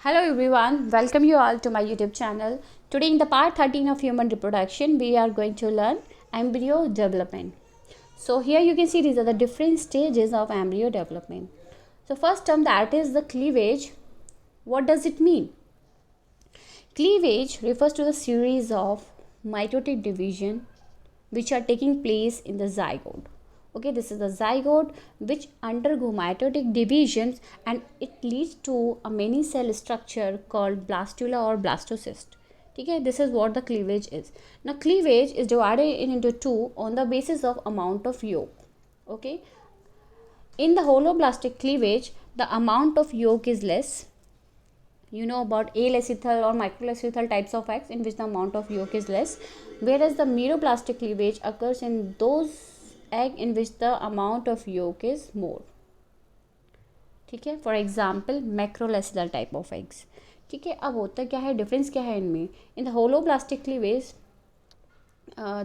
Hello everyone, welcome you all to my YouTube channel. Today in the part 13 of human reproduction, we are going to learn embryo development. So here you can see these are the different stages of embryo development. So first term, that is the cleavage. What does it mean? Cleavage refers to the series of mitotic division which are taking place in the zygote. Okay, this is the zygote which undergo mitotic divisions and it leads to a many cell structure called blastula or blastocyst. Okay, this is what the cleavage is. Now cleavage is divided into two on the basis of amount of yolk. Okay, in the holoblastic cleavage the amount of yolk is less. You know about alecithal or microlecithal types of eggs in which the amount of yolk is less, whereas the meroblastic cleavage occurs in those egg in which the amount of yolk is more. ठीक है, for example macrolecithal type of eggs. ठीक है, अब होता क्या है, difference क्या है इनमें. In the holoblastic cleavage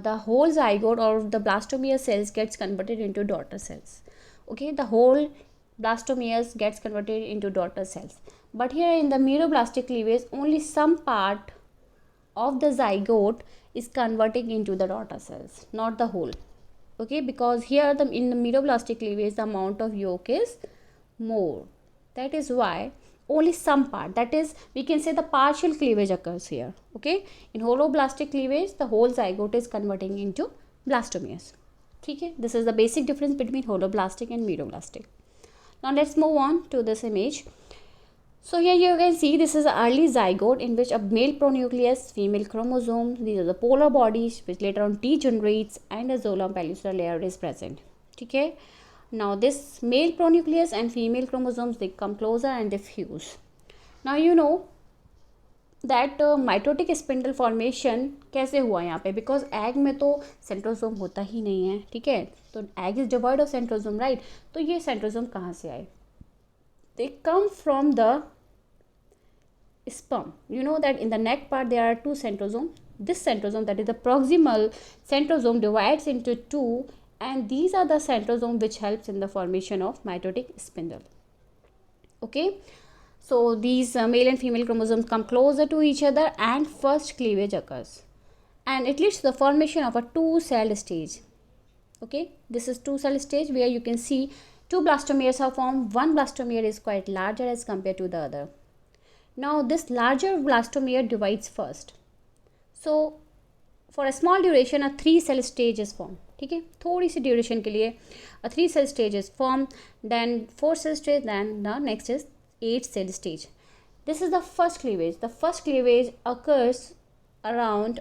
the whole zygote or the blastomere cells gets converted into daughter cells. Okay, the whole blastomeres gets converted into daughter cells, but here in the meroblastic cleavage only some part of the zygote is converting into the daughter cells, not the whole. Okay, because here in the meroblastic cleavage the amount of yolk is more. That is why only some part, that is we can say the partial cleavage occurs here. Okay, in holoblastic cleavage the whole zygote is converting into blastomeres. Okay, this is the basic difference between holoblastic and meroblastic. Now let's move on to this image. So here you can see this is an early zygote in which a male pronucleus, female chromosome, these are the polar bodies which later on degenerates, and a xylem pellucidal layer is present. Okay, now this male pronucleus and female chromosomes, they come closer and they fuse. Now you know that mitotic spindle formation कैसे हुआ यहाँ पे, because egg में तो centrosome होता ही नहीं है. ठीक है, तो egg is devoid of centrosome, right. तो ये सेंट्रोसोम कहाँ से आए? They come from the sperm. You know that in the neck part there are two centrosomes. This centrosome, that is the proximal centrosome, divides into two, and these are the centrosome which helps in the formation of mitotic spindle. Okay, so these male and female chromosomes come closer to each other and first cleavage occurs, and it leads to the formation of a two cell stage. Okay, this is two cell stage where you can see two blastomeres are formed. One blastomere is quite larger as compared to the other. Now this larger blastomere divides first. So for a small duration a three cell stage is formed. ठीक है, थोड़ी सी duration के लिए a three cell stage is formed, then four cell stage, then the next is 8 cell stage. This is the first cleavage. The first cleavage occurs around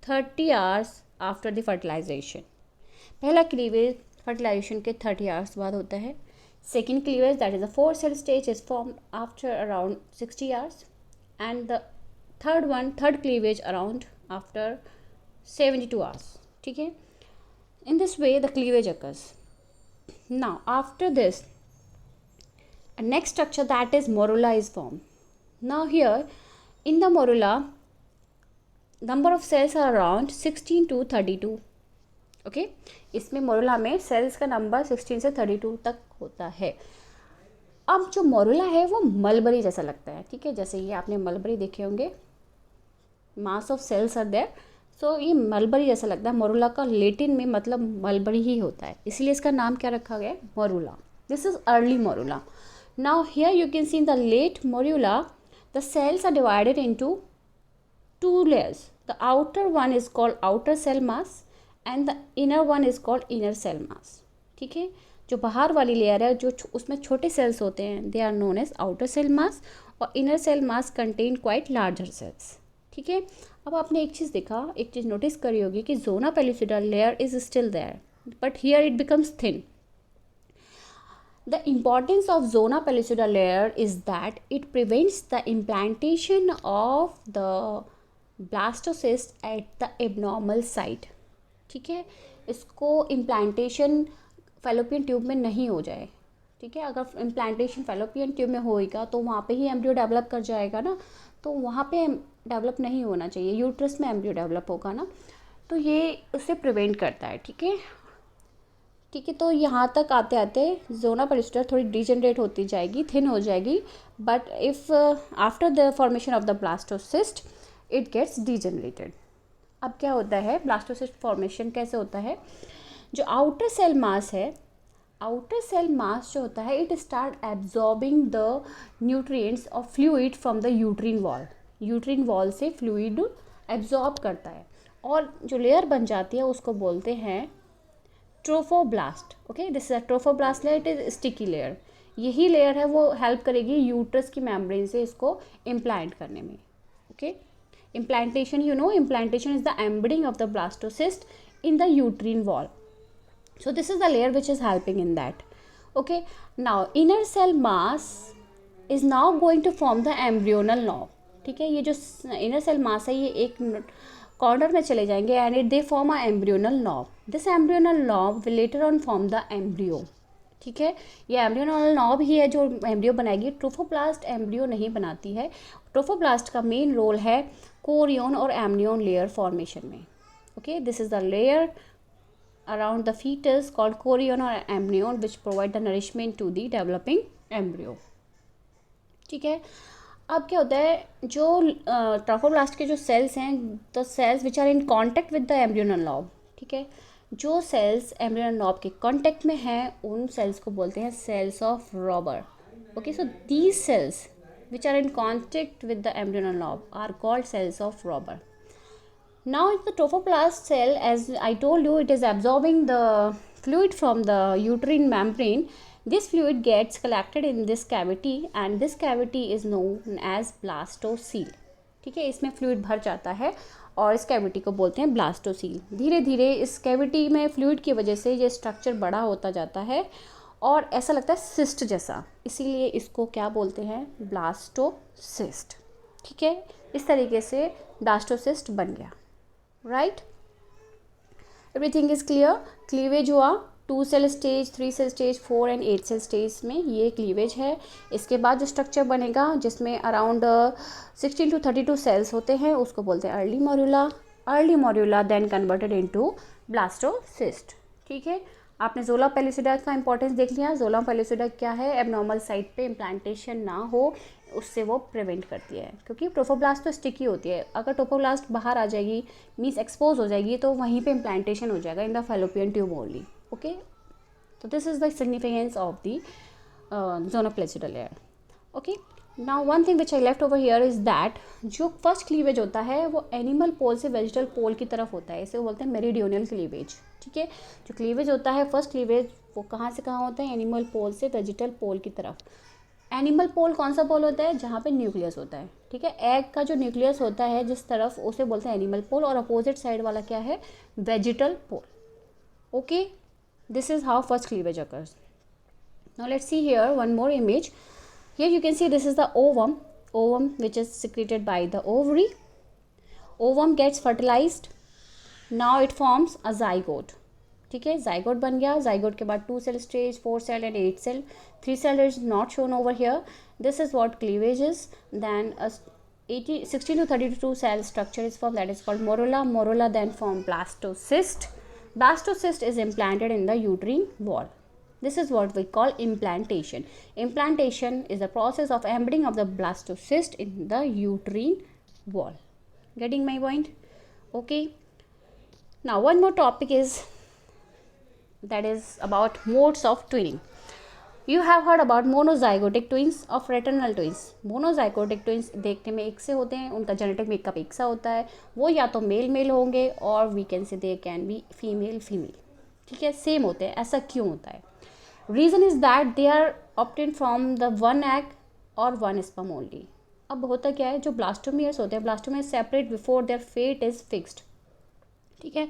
30 hours after the fertilization. पहला cleavage fertilization के 30 hours बाद होता है. Second cleavage, that is the 4 cell stage, is form after around 60 hours, and the third cleavage around after 72 hours. ठीक है, in this way the cleavage occurs. Now after this a next structure, that is morula, is formed. Now here in the morula number of cells are around 16 to 32. Okay, इसमें morula में sales का number 16 से 32 तक होता है. अब जो morula है वो मलबरी जैसा लगता है. ठीक है, जैसे ये आपने मलबरी देखे होंगे, mass of cells are there, so ये मलबरी जैसा लगता है. मोरुला का लेटिन में मतलब मलबरी ही होता है, इसलिए इसका नाम क्या रखा गया है, morula. This is early morula. Now here you can see in the late morula the cells are divided into two layers. The outer one is called outer cell mass and the inner one is called inner cell mass. ठीक है, जो बाहर वाली layer है जो उसमें छोटे cells होते हैं, they are known as outer cell mass, और inner cell mass contain quite larger cells. ठीक है, अब आपने एक चीज़ देखा, एक चीज़ नोटिस करी होगी कि zona pellucida layer is still there, but here it becomes thin. The importance of zona pellucida layer is that it prevents the implantation of the blastocyst at the abnormal site. ठीक है, इसको implantation fallopian tube में नहीं हो जाए. ठीक है, अगर इम्प्लांटेशन फैलोपियन ट्यूब में होएगा तो वहाँ पे ही एम्ब्रियो डेवलप कर जाएगा ना, तो वहाँ पे डेवलप नहीं होना चाहिए. यूट्रस में एम्ब्रियो डेवलप होगा ना, तो ये उसे प्रिवेंट करता है. ठीक है, ठीक है, तो यहाँ तक आते आते जोना पेलिस्टर थोड़ी डिजेनरेट होती जाएगी, थिन हो जाएगी, but if after the formation of the blastocyst it gets degenerated. अब क्या होता है, ब्लास्टोसिस्ट फॉर्मेशन कैसे होता है, जो आउटर सेल मास है, आउटर सेल मास जो होता है it start absorbing the nutrients और fluid from the uterine wall, uterine wall से फ्लूइड एब्जॉर्ब करता है, और जो लेयर बन जाती है उसको बोलते हैं trophoblast. Okay, this is a trophoblast layer, it is sticky layer. यही लेयर है वो हेल्प करेगी यूट्रस की मेम्ब्रेन से इसको इम्प्लांट करने में। Okay, implantation, you know, implantation is the embedding of the blastocyst in the uterine wall, so this is the layer which is helping in that. Okay, now inner cell mass is now going to form the embryonal knob. ठीक है, ये जो inner cell mass है ये एक corner में चले जाएंगे and it they form a embryonal knob, this embryonal knob will later on form the embryo. ठीक है, ये एम्ब्रियोनल नॉब ही है जो एम्ब्रियो बनाएगी, ट्रोफोप्लास्ट एम्ब्रियो नहीं बनाती है। ट्रोफोप्लास्ट का मेन रोल है कोरियन और एम्नियन लेयर फॉर्मेशन में। Okay, this is the layer around the foetus called chorion और amnion which provide the nourishment to the developing embryo. ठीक है, अब क्या होता है, जो ट्रोफोब्लास्ट के जो सेल्स हैं, the cells which are in contact with the embryonal knob, ठीक है, जो सेल्स एम्ब्रियोनल नॉब के कॉन्टैक्ट में हैं उन सेल्स को बोलते हैं cells of Rauber. Okay, so these cells which are in contact with the embryonal knob are called cells of Robber. Now the trophoblast cell, as I told you, it is absorbing the fluid from the uterine membrane. This fluid gets collected in this cavity and this cavity is known as blastocele. ठीक है, इसमें fluid भर जाता है और इस cavity को बोलते हैं ब्लास्टोसील। धीरे धीरे इस कैविटी में फ्लूइड की वजह से ये स्ट्रक्चर बड़ा होता जाता है और ऐसा लगता है सिस्ट जैसा, इसीलिए इसको क्या बोलते हैं, ब्लास्टोसिस्ट। ठीक है, इस तरीके से ब्लास्टोसिस्ट बन गया। Right, everything is clear. Cleavage हुआ 2 cell stage, 3 cell stage, 4 and 8 cell stage में, ये क्लीवेज है। इसके बाद जो स्ट्रक्चर बनेगा जिसमें अराउंड 16 to 32 सेल्स होते हैं उसको बोलते हैं early morula. Early morula then converted into blastocyst. ठीक है, आपने जोला पेलिसिडा का इंपॉर्टेंस देख लिया। जोला पेलिसिडा क्या है, एबनॉर्मल साइट पे इम्प्लांटेशन ना हो उससे वो प्रिवेंट करती है, क्योंकि ट्रोफोब्लास्ट तो स्टिकी होती है। अगर ट्रोफोब्लास्ट बाहर आ जाएगी मीन्स एक्सपोज हो जाएगी तो वहीं पे इम्प्लांटेशन हो जाएगा in the fallopian tube only. Okay, तो this is the significance of the zona pellucida layer. Okay, now one thing which I left over here is that जो फर्स्ट क्लीवेज होता है वो एनिमल पोल से वेजिटल पोल की तरफ होता है, इसे वो बोलते हैं मेरिडियोनल क्लीवेज। ठीक है, जो क्लीवेज होता है फर्स्ट क्लीवेज वो कहाँ से कहाँ होता है, एनिमल पोल से वेजिटल पोल की तरफ। एनिमल पोल कौन सा पोल होता है, जहाँ पे न्यूक्लियस होता है। ठीक है, एग का जो न्यूक्लियस होता है जिस तरफ उसे बोलते हैं एनिमल पोल, और अपोजिट साइड वाला क्या है, vegetal pole. Okay, this is how first cleavage occurs. Now let's see here one more image. Here you can see this is the ovum, ovum which is secreted by the ovary. Ovum gets fertilized. Now it forms a zygote. ठीक है, zygote बन गया। zygote के बाद 2 cell stage, 4 cell and 8 cell. 3 cell is not shown over here. This is what cleavage is. Then a 16 to 32 cell structure is formed, that is called morula. Morula then form blastocyst. Blastocyst is implanted in the uterine wall. This is what we call implantation. Implantation is the process of embedding of the blastocyst in the uterine wall. Getting my point? Okay. Now one more topic is that is about modes of twinning. You have heard about monozygotic twins or fraternal twins. Monozygotic twins देखने में एक से होते हैं, उनका genetic makeup एक सा होता है, वो या तो मेल मेल होंगे और we can say they can be female female. ठीक है, सेम होते हैं। ऐसा क्यों होता है? Reason is that they are obtained from the one egg और वन स्पर्म ओनली। अब होता क्या है, जो ब्लास्टोमियर्स होते हैं, blastomere separate before their fate is fixed. ठीक है,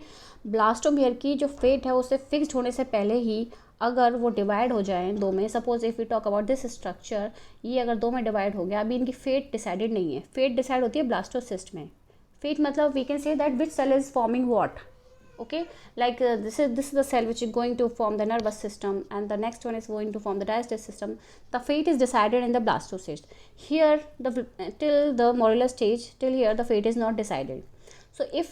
ब्लास्टोमियर की जो फेट है उससे फिक्स्ड होने से पहले ही अगर वो डिवाइड हो जाए दो में, suppose if you talk about this structure, ये अगर दो में डिवाइड हो गया, अभी इनकी फेट डिसाइडेड नहीं है। फेट डिसाइड होती है ब्लास्टोसिस्ट में। फेट मतलब we can say that which cell is forming what. Okay, like this is the cell which is going to form the nervous system and the next one is going to form the digestive system. The fate is decided in the blastocyst. Here till the morular stage, till here the fate is not decided. So if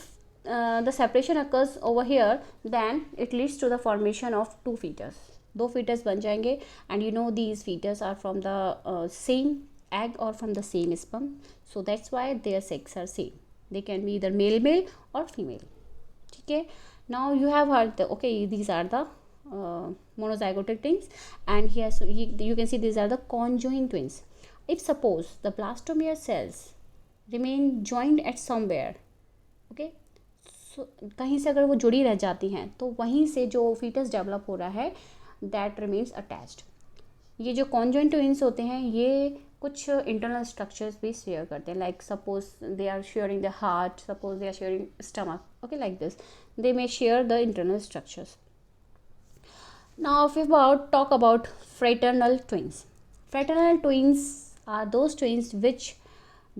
the separation occurs over here, then it leads to the formation of two fetus. दो fetus बन जाएंगे, and you know these fetus are from the same egg or from the same sperm, so that's why their sex are same. They can be either male or female. ठीक है. Now you have heard the, okay, these are the monozygotic twins, and here so you can see these are the conjoined twins. If suppose the blastomere cells remain joined at somewhere, okay, so कहीं से अगर वो जुड़ी रह जाती हैं तो वहीं से जो fetus डेवलप हो रहा है that remains attached. ये जो conjoined twins होते हैं ये कुछ इंटरनल स्ट्रक्चर्स भी शेयर करते हैं, like suppose they are sharing the heart, suppose they are sharing stomach, okay, like this they may share the internal structures. Now if we talk about fraternal twins. Fraternal twins are those twins which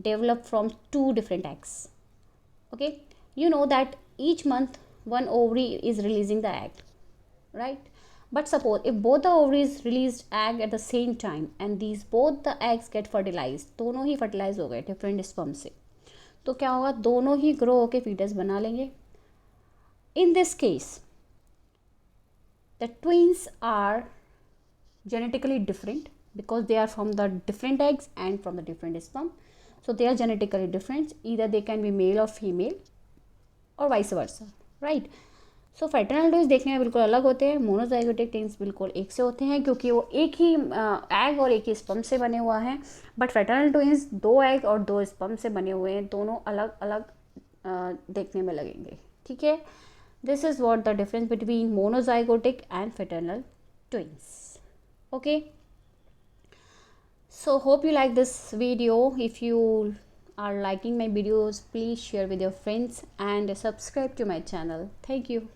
develop from two different eggs. Okay, you know that each month one ovary is releasing the egg, right? But suppose if both the ovaries released egg at the same time and these both the eggs get fertilized, दोनों ही fertilize हो गए different sperm से, तो क्या होगा, दोनों ही grow होके fetus बना लेंगे. In this case the twins are genetically different because they are from the different eggs and from the different sperm, so they are genetically different. Either they can be male or female or vice versa, right? So fraternal twins देखने में बिल्कुल अलग होते हैं. Monozygotic twins बिल्कुल एक से होते हैं क्योंकि वो एक ही एग और एक ही स्पर्म से बने हुआ हैं. बट फ्रेटर्नल ट्विंस दो एग और दो स्पर्म से बने हुए हैं, दोनों अलग अलग देखने में लगेंगे. ठीक है. This is what the difference between monozygotic and fraternal twins. Okay, so hope you like this video. If you are liking my videos, please share with your friends and subscribe to my channel. Thank you.